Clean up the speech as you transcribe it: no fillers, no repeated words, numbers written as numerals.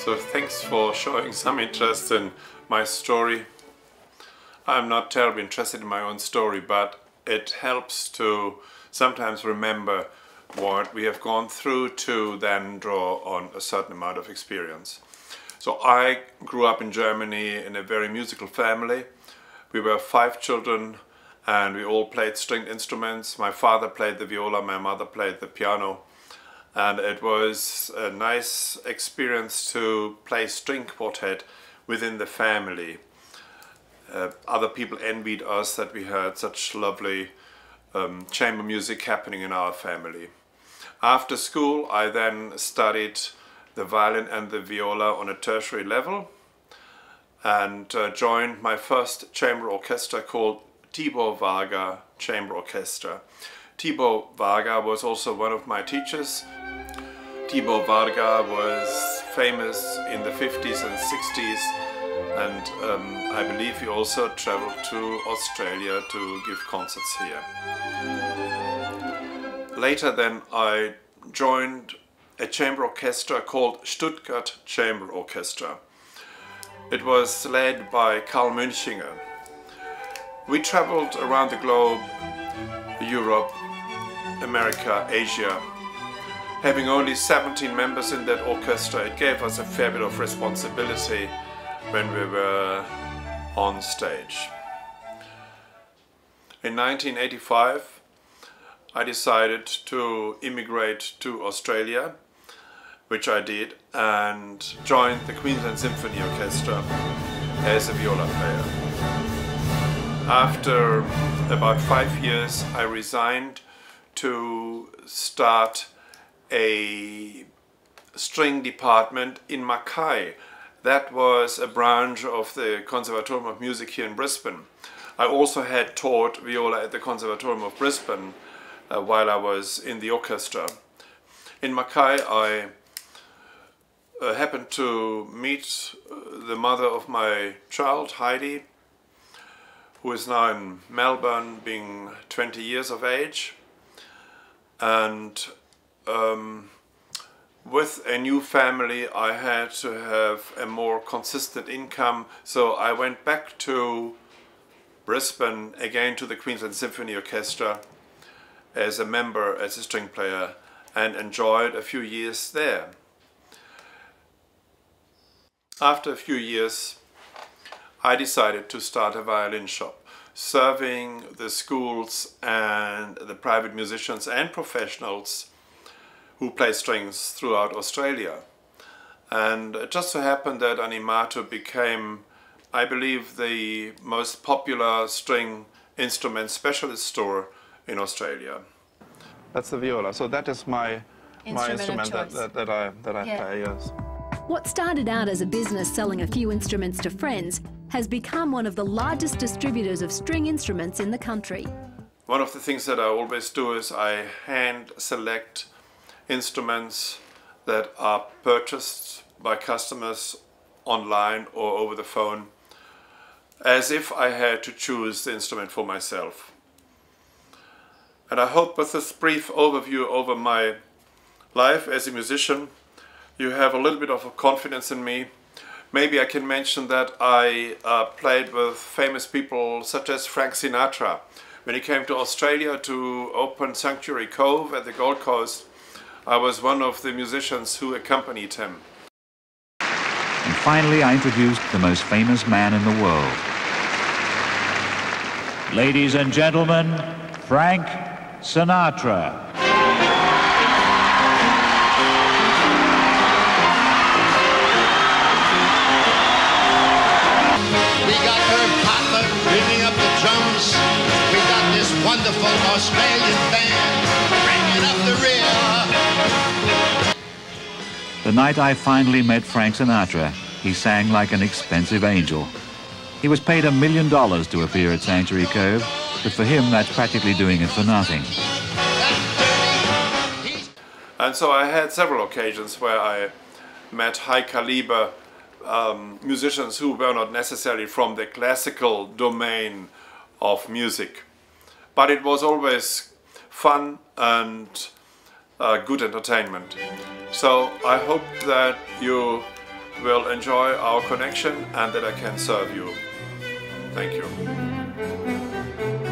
So thanks for showing some interest in my story. I'm not terribly interested in my own story, but it helps to sometimes remember what we have gone through to then draw on a certain amount of experience. So I grew up in Germany in a very musical family. We were 5 children and we all played stringed instruments. My father played the viola, my mother played the piano. And it was a nice experience to play string quartet within the family. Other people envied us that we had such lovely chamber music happening in our family. After school I then studied the violin and the viola on a tertiary level and joined my first chamber orchestra called Tibor Varga Chamber Orchestra. Tibor Varga was also one of my teachers. Tibor Varga was famous in the 50s and 60s, and I believe he also traveled to Australia to give concerts here. Later then I joined a chamber orchestra called Stuttgart Chamber Orchestra. It was led by Karl Münchinger. We traveled around the globe, Europe, America, Asia. Having only 17 members in that orchestra, it gave us a fair bit of responsibility when we were on stage. In 1985, I decided to immigrate to Australia, which I did, and joined the Queensland Symphony Orchestra as a viola player. After about 5 years, I resigned to start a string department in Mackay. That was a branch of the Conservatorium of Music here in Brisbane. I also had taught viola at the Conservatorium of Brisbane while I was in the orchestra. In Mackay I happened to meet the mother of my child, Heidi, who is now in Melbourne, being 20 years of age. And with a new family I had to have a more consistent income, so I went back to Brisbane again to the Queensland Symphony Orchestra as a member, as a string player, and enjoyed a few years there. After a few years I decided to start a violin shop, serving the schools and the private musicians and professionals who play strings throughout Australia. And it just so happened that Animato became, I believe, the most popular string instrument specialist store in Australia. That's the viola, so that is my instrument that I play, yes. What started out as a business selling a few instruments to friends has become one of the largest distributors of string instruments in the country. One of the things that I always do is I hand select instruments that are purchased by customers online or over the phone, as if I had to choose the instrument for myself. And I hope with this brief overview over my life as a musician, you have a little bit of a confidence in me. Maybe I can mention that I played with famous people such as Frank Sinatra. When he came to Australia to open Sanctuary Cove at the Gold Coast, I was one of the musicians who accompanied him. And finally I introduced the most famous man in the world. Ladies and gentlemen, Frank Sinatra. Wonderful Australian band bringing up the rear. The night I finally met Frank Sinatra, he sang like an expensive angel. He was paid $1 million to appear at Sanctuary Cove, but for him that's practically doing it for nothing. And so I had several occasions where I met high caliber musicians who were not necessarily from the classical domain of music. But it was always fun and good entertainment. So I hope that you will enjoy our connection and that I can serve you. Thank you.